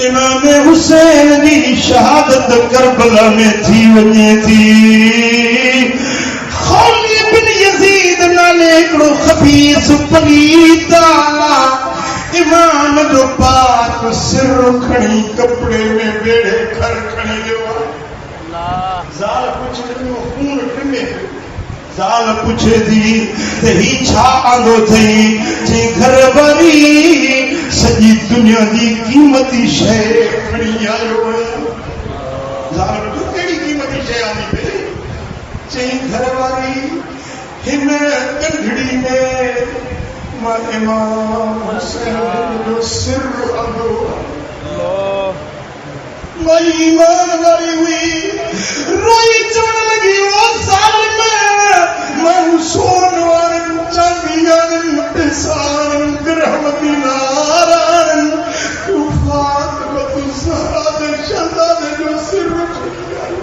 इमाम हुसैन की शहादत करबला में थी वञे थी। खालिद बिन यजीद नाले हिकिड़ो खबीस पलीत इमाम जो पाक सिर खणी कपड़े में बेड़े घर खणी वियो। ज़ाल पुछे खून टिमे ज़ाल पुछे थी त ही छा आंदो थई जी घर वारी सॼी दुनिया जी क़ीमती शइ खणी आयो है। ज़ाल पुछो कहिड़ी क़ीमती शइ आंदी पे चई घर वारी हिन कंढड़ी में मां इमाम हुसैन जो सिर आंदो। मां ईमान वारी हुई रोई चवण लगी ओ ज़ालिम मां सोन वारनि चांदी वारनि पैसारनि दिरहम दीनारनि तूं फातिमा तूं ज़हरा जे शहज़ादे जो सिर खणी आयो।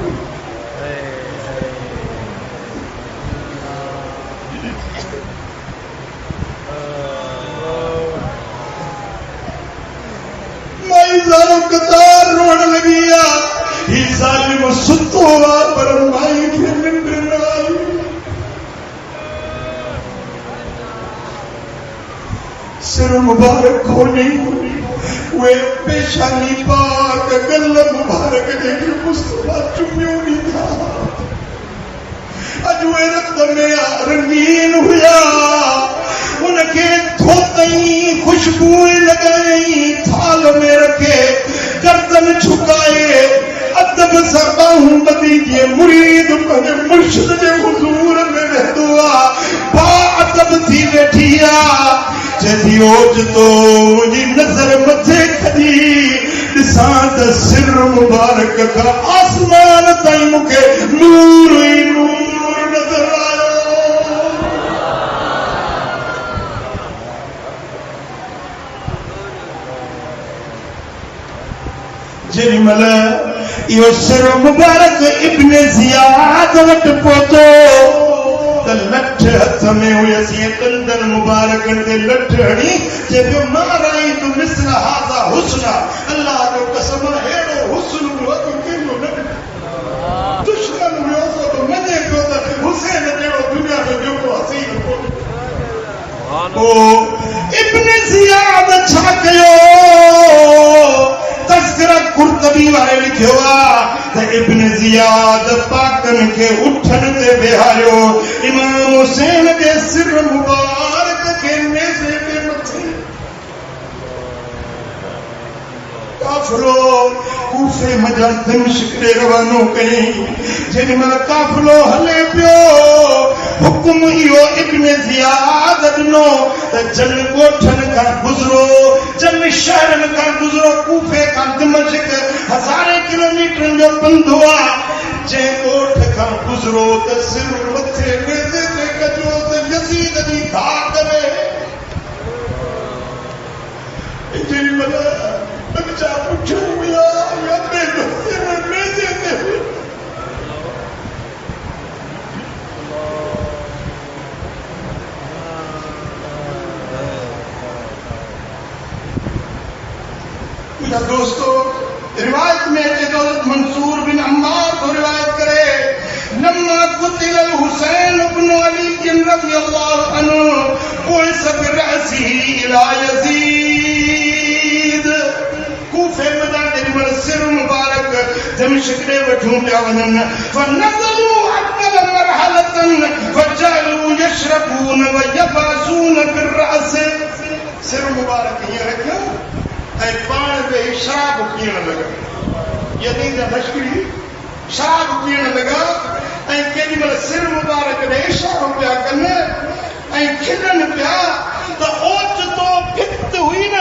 माई ज़ारो कतार रोण लगी ही ज़ालिम सुतो हुआ पर माई खे निंड न आई। सिर मुबारक खोली वे पेशानी पाक गल मुबारक जेके मुस्तफा चुमियो नी था अज वे रत में रंगीन हुआ उनके धोतई खुशबू लगाई थाल में रखे गर्दन झुकाए अदब सां बाहूं ॿधी जीअं मुरीद पंहिंजे मुर्शिद जे हुज़ूर में रहंदो आहे बा अदब थी वेठी आहे चएथी ओज तो मुंहिंजी नज़र मथे खॼी ॾिसां त सिर मुबारक खां आसमान ताईं मूंखे नूर ई नूर नज़र आयो। जेॾी महिल इहो सिर मुबारक इब्न ज़ियाद वटि पहुतो त लठ हथ में हुयसि ऐं कंदनि मुबारकनि ते लठ हणी चए पियो मां राईंदु मिस्ल हाज़ा हुस्न अल्लाह जो कसम अहिड़ो हुस्न हुओ त कंहिंजो न ॾिठो। दुश्मन हुयो सो त मञे पियो त हुसैन जहिड़ो दुनिया में ॿियो को हसीन कोन्हे। ओ इब्न ज़ियाद छा कयो तज़किरा कुर्तबी वारे लिखियो आहे त इब्न ज़ियाद पाकनि खे उठनि ते वेहारियो इमाम हुसैन जे सिर मुबारक खे नेज़े ते मथे। काफ़िलो कूफे मजा दिमश्क ॾे रवानो कयईं। जेॾी महिल काफ़िलो हले पियो हुकुम इहो इब्न ज़ियाद ॾिनो त जन ॻोठनि खां गुज़रो जन शहरनि खां गुज़रो कूफे खां दिमश्क हज़ारे किलोमीटरनि जो पंधु आहे जंहिं ॻोठ खां गुज़रो त सिर मथे नेज़े ते कजो त यज़ीद जी धाक में जेॾी महिल बच्चा पुछो हुया अबे जो सिर नेज़े ते हुयो। दोस्तों रिवायत में हज़रत मंसूर बिन अम्मार को रिवायत करे लम्मा कुतिल हुसैन इब्न अली रज़ियल्लाहु अन्हु पुलिस बिरअसिही इला यज़ीद कूफे में जेॾीमहिल सिर मुबारक दिमश्क ॾे वठूं पिया वञनि फनज़लू अव्वल मरहलतन फजअलू यशरबून व यबासून बिरअस सिर मुबारक हीअं रखियो ऐं पाण वेही शराब पीअण लॻा। यज़ीद लश्करी शराब पीअण लॻा ऐं केॾी महिल सिर मुबारक ॾे इशारो पिया कनि ऐं खिलनि पिया त ओचितो भित हुई न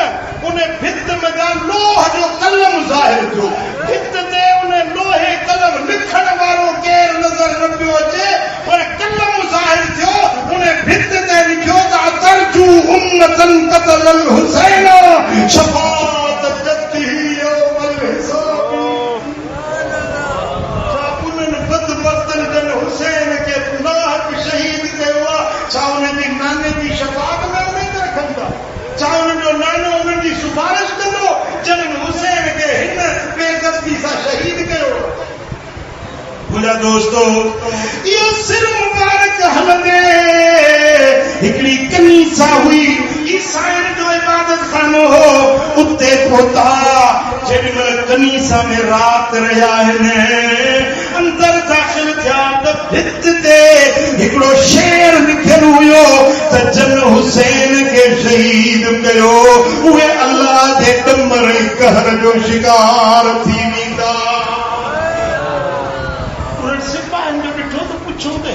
उन भित में लोह जो कलम ज़ाहिर थियो। भित ते उन लोहे कलम लिखण वारो केरु नज़र न पियो अचे पर कलम ज़ाहिर थियो उन भित ते लिखियो त अतरजू उम्मतन क़तल हुसैन शफाअत जद्दिही यौमल हिसाब। उन्हनि बदबख्तनि जन हुसैन खे नाहक शहीद कयो आहे छा उनजी नाने जी शफाअत में उमेद रखंदा छा उन्हनि जो नानो उन्हनि जी सिफारिश कंदो जन मुझा दोस्तों यो सिर मुबारक हलंदे हिकड़ी कनीसा हुई ईसाइन जो इबादत खानो हो उते पहुता जेडीमल कनीसा में रात रहा है अंदर दाखिल थिया त भित ते हिकड़ो शेर लिखल हुयो त जन हुसैन के शहीद कयो उहे अल्लाह जे डमर कहर जो शिकार थी वेंदा उन सिपाहिन जो ॾिठो त पुछो त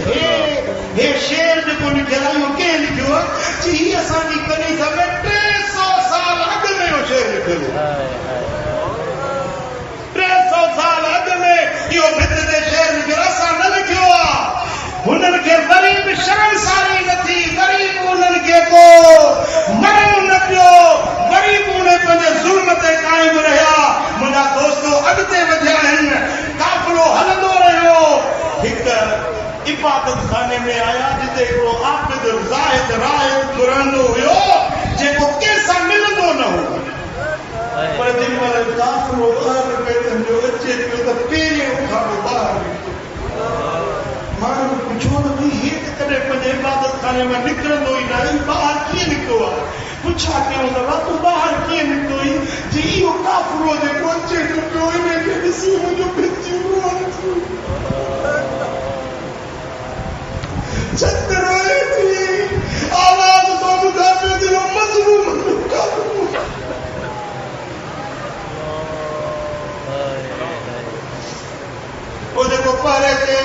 हे शेर जेको लिखियल आहे इहो कंहिं लिखियो जी ही असांजी कनीसा में 300 साल अॻु में इहो शेर लिखियल हो 300 साल अॻु में इहो भित ते शेर लिखियो असां न लिखियो आहे हुननि खे वरी बि शर्मसारी न थी वरी बि उन्हनि खे को मरणो न पियो वरी बि उन पंहिंजे ज़ुल्म ते क़ाइम रहिया मुंहिंजा दोस्तो अॻिते वधिया आहिनि काफ़िलो हलंदो रहियो हिकु इबादत खाने में आया जिते हिकिड़ो आबिद ज़ाहिद राहिब रहंदो हुयो जेको कंहिंसां मिलंदो न हो पर जंहिं महिल काफ़िलो ॿाहिरि पैदनि जो अचे पियो त पहिरियों खां ॿाहिरि निकितो माण्हू पुछो त भई हीअ त कॾहिं पंहिंजे इबादत खाने मां निकिरंदो ई न आहे ॿाहिरि कीअं निकितो आहे पुछा कयूं त तूं ॿाहिरि कीअं निकितो ई जी इहो काफ़िलो जेको अचे थो पियो इन खे ॾिसी मुंहिंजो भिजी वियो छत रोए थी आवाज़ तो ॿुधा पियो दिलो मज़लूम वो जेको पहिरे ते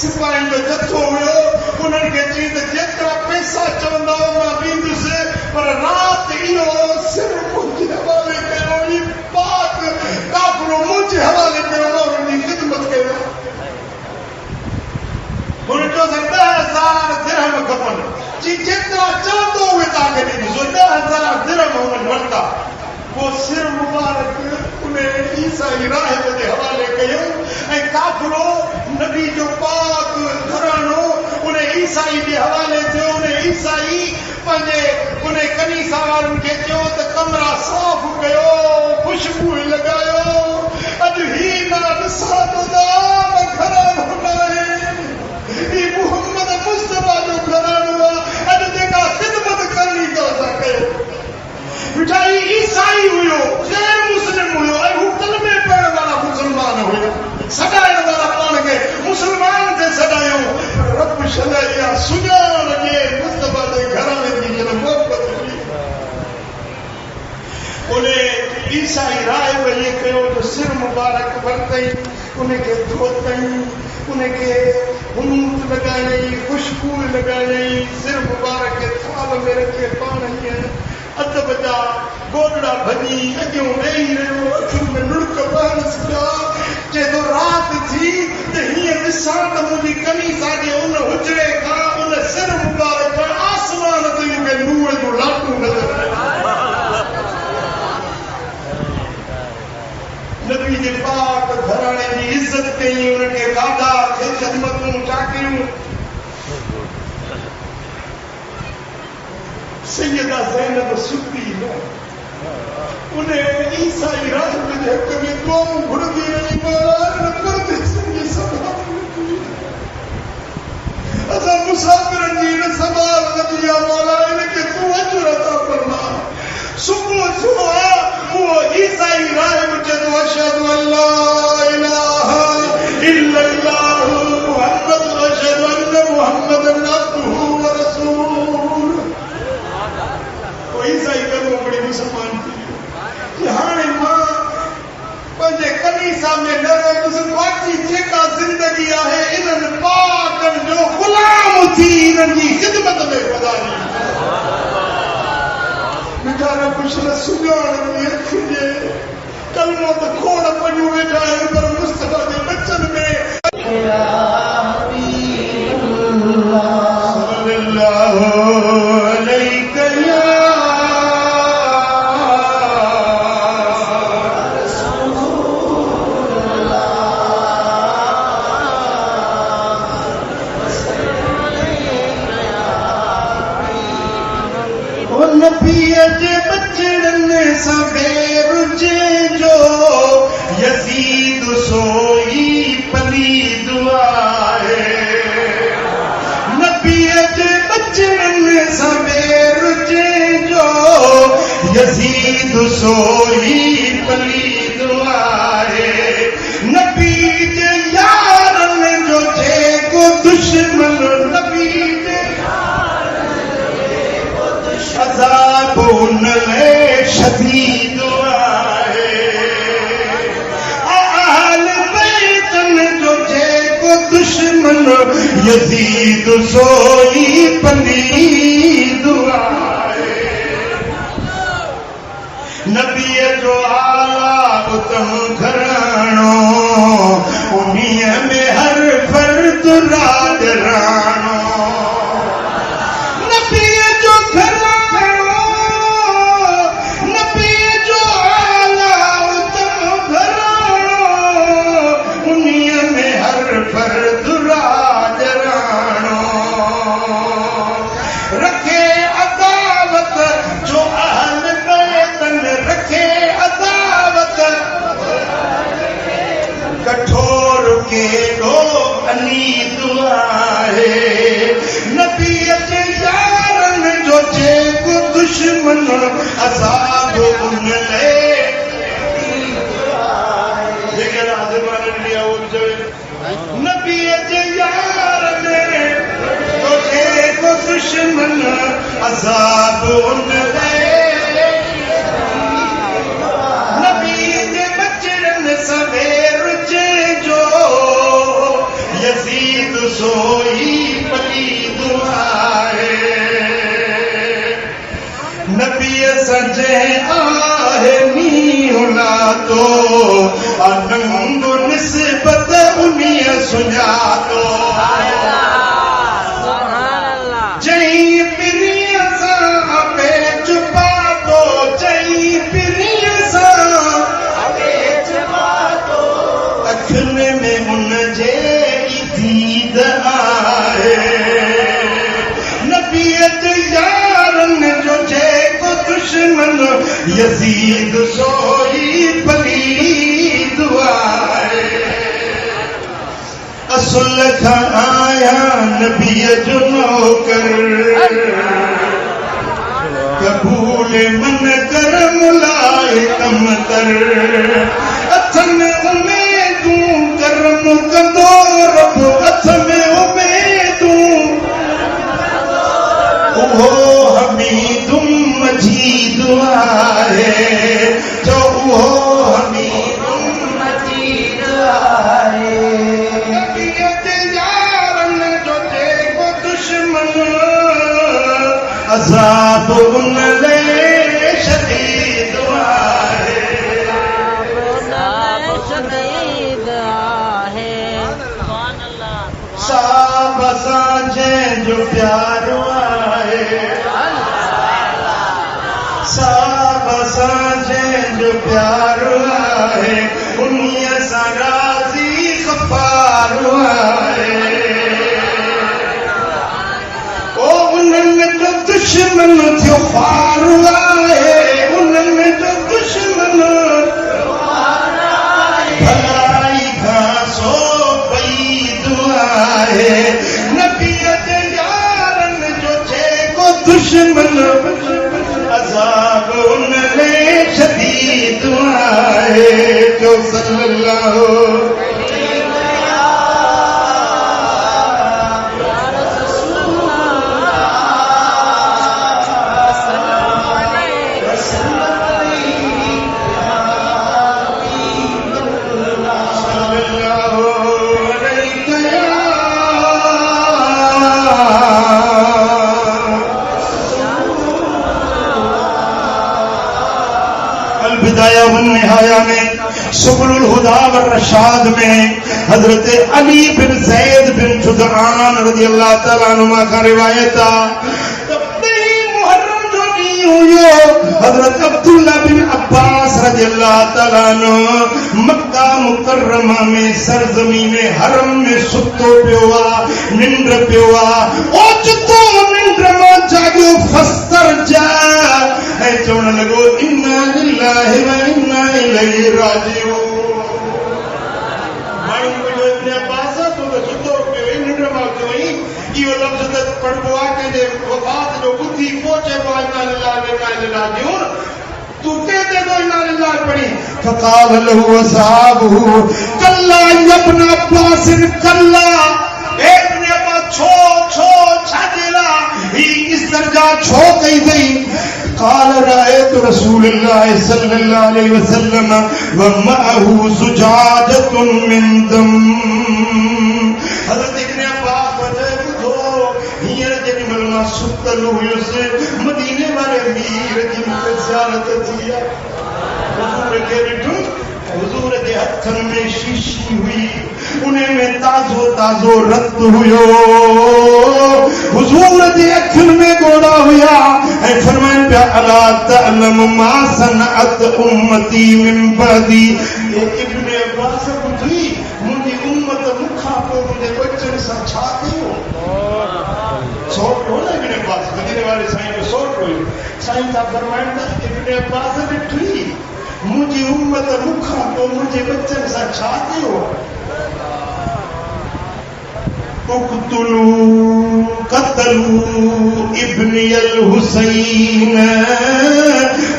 सिपाहियुनि जो जथो हुयो उन्हनि खे चई त जेतिरा पैसा चवंदा मां ॾींदुसि पर राति इहो सिर्फ़ु मुंहिंजे हवाले कयो ई पाक काफ़िलो मुंहिंजे हवाले कयो और उनजी ख़िदमत कयो हुन चयो त 10,000 दिरहम खपनि जी जेतिरा चवंदो उहे तव्हांखे ॾींदुसि 10,000 दिरहम हुननि वरिता पोइ सिर मुबारक उन ईसाई राहिब जे हवाले कयो ऐं काफ़िलो नबी जो पाक घरानो उन ईसाई जे हवाले थियो उन ईसाई पंहिंजे उन कनीसा वारनि खे चयो त कमरा साफ़ कयो खुशबू लॻायो अॼु ही न ॾिसां थो त घरानो न आहे ही मुहम्मद मुस्तफा जो घरानो आहे अॼु जेका ख़िदमत करणी त असां कयो मिठाई ईसाई हुयो गैर मुस्लिम हुयो ऐं हू कलमे पढ़ण वारा मुस्लमान हुयो सॾाइण वारा पाण खे मुस्लमान ते सॾायो रब शलैया सुञाण ॾे मुस्तफा जे घराने जी जन मोहबत हुई उन ईसाई राहिब इहे कयो जो सिर मुबारक वरितई उनखे धोतई उनखे हुनूत लॻाइणई खुशबू लॻाइणई सिर मुबारक खे थाल में रखे पाण हीअं अदब जा गोॾड़ा भॼी अॻियों वेही रहियो अखियुनि में नुड़क बहस पिया चए थो राति थी त हीअं ॾिसां त मुंहिंजी कनीसा जे उन हुजड़े खां उन सिर मुबारक खां आसमान ते मूंखे नूर जो लाटू नज़र नबी जे पाक घराणे जी इज़त कई उनखे ॾाढा ख़िदमतूं चाकियूं सैयदा ज़ैनब सुती न उन ईसाई राहिब जे हक़ में दुआऊं घुरंदी रही मौला पर्दे संगी संभाल असां मुसाफ़िरनि जी न संभाल नथी आहे मौला इनखे तूं अजर अता फरमा सुबुह थियो आहे उहो ईसाई राहिब चए थो अशहदु अल्ला इलाहा इल्लल्लाह मुहम्मद अशहदु अन्न मुहम्मदन अब्दुहु व रसूलुहु ईसाई करो बड़ी मुसलमान थी हाणे मां पंहिंजे कनीसा में न रहंदुसि बाक़ी जेका ज़िंदगी आहे इन्हनि पाकनि जो ग़ुलाम थी इन्हनि जी ख़िदमत में गुज़ारी वीचारा कुझु न सुञाणनि अखियुनि जे कलमो त खोड़ पढ़ियूं वेठा आहिनि पर मुस्तफा जे बचन में नबीअ जे बचड़नि सां बेरुजे जो यज़ीद सोई पलीद यजीद सोई पलीद आहे नबी जे यारन जो जेको दुश्मन नबी जे अज़ाब उन ले शदीद आहे अहल बैतन जो जेको दुश्मन यजीद सोई पलीद आहे नबी जो आला उत्तम घराणो उन्हीं में हर फर्द राज राणो नबी जो घराणो नबी जो आला उत्तम घराणो उन्हीं में हर फर्द राज राणो रखे अदावत जो अहल बैतन रखे अदावत कठोर के दो अनीद आहे नबी जे यारन जो जेको दुश्मन अज़ाब उन ले जेके आज़मान लिया वो नबी जे यारन जो जेको दुश्मन अज़ाब उन ले नबी जे बचड़न सवेर जो यजीद सोई पलीद आहे नबी सजे आहे नीला तो आनंद निस्बत उन्हीं सुञातो जई पिरीअ सां पे चुपा तो जई पिरीअ सां अखिन में उन जे दीद आहे नबी जे यारन जो जेको दुश्मन यजीद सोई पलीद आहे असुल खां आया नबी जो नौकर कबूल मन कर मुलाए कम कर अथ में उमेदूं करम कंदो रब अथ में उमेदूं उहो हमीदुम मजीद आहे जो उहो हमीदुम मजीद आहे नबी जे यारन जो जेको दुश्मन अज़ाब उन ले शदीद आहे साहब असांजे जो प्यारो आहे साहब असांजे जो प्यारो आहे उन्हीं सां राज़ी ख़फ़ारो आहे ओ उन्हनि जो दुश्मन थियो ख़ारो आहे उन्हनि जो दुश्मन भलाई खां सो नबी जे यारन जो जेको दुश्मन अज़ाब उन ले शदीद आहे जो सल्लल्लाहु बिदाया वन निहाया में सुबुल हुदा व रशाद में हजरत अली बिन ज़ैद बिन जुदआन रज़ी अल्लाह तआला अन्हुमा का रिवायत मुहर्रम जो ॾींहुं हुयो हजरत अब्दुल्ला बिन अब्बास रज़ी अल्लाह तआला अन्हु मक्का मुकर्रमा में सरजमीन हरम में सुतो पियो आहे निंड पियो आहे ओचितो निंड मां जाॻियो फस्तर जा ऐं चवण लॻो इन्ना लिल्लाहि व इन्ना इलैहि राजिऊन माण्हू मुंहिंजो इब्न अब्बास तो सुतो पियो निंड मां पियो इहो लफ़्ज़ त पढ़बो आहे कंहिंजे वफ़ात जो ॿुधी पोइ चइबो आहे इन्ना लिल्लाहि व इन्ना इलैहि राजिऊन तू कहते तो इन्ना लिल्लाह पढ़ी। फकाल लहू असहाबहू कल्ला इब्न अब्बास कल्ला, इब्न अब्बास छो छो छाजेला ही इस दर्जा छो कही गई। काल रायत रसूलुल्लाह सल्लल्लाहु अलैहि वसल्लम व मअहू सुजाजतुन मिन दम। हज़रत इब्न अब्बास बुधो हींअर जेॾी महिल मां सुतल हुयुसि मदीने वारे मीर जी मूंखे ज़ियारत थी आहे। हुज़ूर खे ॾिठो, हुज़ूर जे हथनि में शीशी हुई, उन में ताज़ो ताज़ो रत हुयो। हुज़ूर जे अखियुनि में ॻोड़ा हुया ऐं फरमाइनि पिया अला तअलम मा सनअत उम्मती मिन बअदी। इब्न अब्बास ॿुधी मुंहिंजी उम्मत मूंखां पोइ मुंहिंजे बचनि सां छा कयो। सौट हो न इब्न अब्बास, मदीने वारे साईं जो सौट हुयो। साईं था फरमाइनि था इब्न अब्बास ॾिठी मुंहिंजी उम्मत मूंखां पोइ मुंहिंजे बचनि सां छा कयो। उक़्तुलू क़तलू इब्न अल हुसैन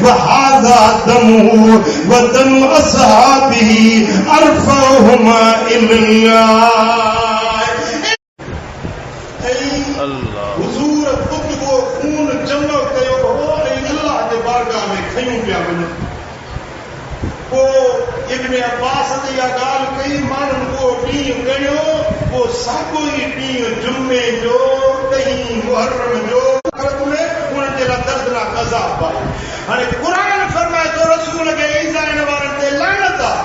व हाज़ा दमु व दम असहाबिही अरफ़हुमा इल्लाह। हुज़ूर ख़ुद वो खून जमा कयो हो ऐं अल्लाह जे बारगाह में खयूं पिया वञनि। पोइ इब्न अब्बास ते इहा ॻाल्हि कई, माण्हुनि उहो ॾींहुं ॻणियो, पोइ साॻियो ई ॾींहुं जुमे जो 10 मुहर्रम जो में उन्हनि जे लाइ दर्दनाक अज़ाब आहे। हाणे क़ुरान फरमाए थो रसूल खे ईज़ा ॾियण वारनि ते लानत आहे,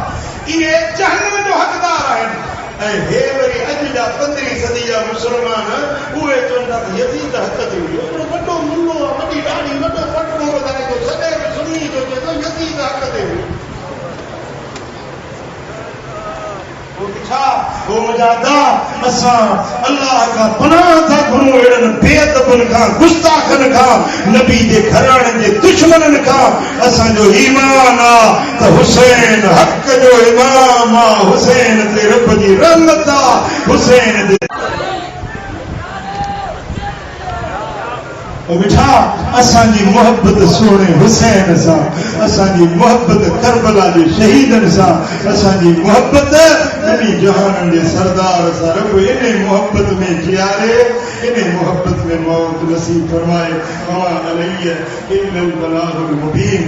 इहे जहन्नम जो हक़दार आहिनि। ऐं हे वरी अॼु जा 15वीं सदी जा मुस्लमान उहे चवनि था त यज़ीद हक़ ते हुयो। वॾो मुल्लो आहे, वॾी ॾाढी वॾो फटको वधाए थो सदैव सुन्नी जो चए थो यज़ीद हक़ ते हुयो। असां अल्लाह का पनाह था घुरूं अहिड़नि बेअदबनि खां, गुस्ताखनि खां, नबी जे घराणे जे दुश्मननि खां। असांजो ईमान आहे त हुसैन हक़ जो इमाम आहे, हुसैन ते रब जी रहमत आहे, हुसैन ते बिठा असांजी मोहब्बत सोने हुसैन सां, असांजी मोहब्बत करबला जे शहीदनि सां, असांजी मोहब्बत नबी जहाननि जे सरदार सां। रब इन मोहब्बत में जियारे, इन मोहब्बत में मौत नसीब फरमाए। वमा अलैहि इल्लल बलागुल मुबीन।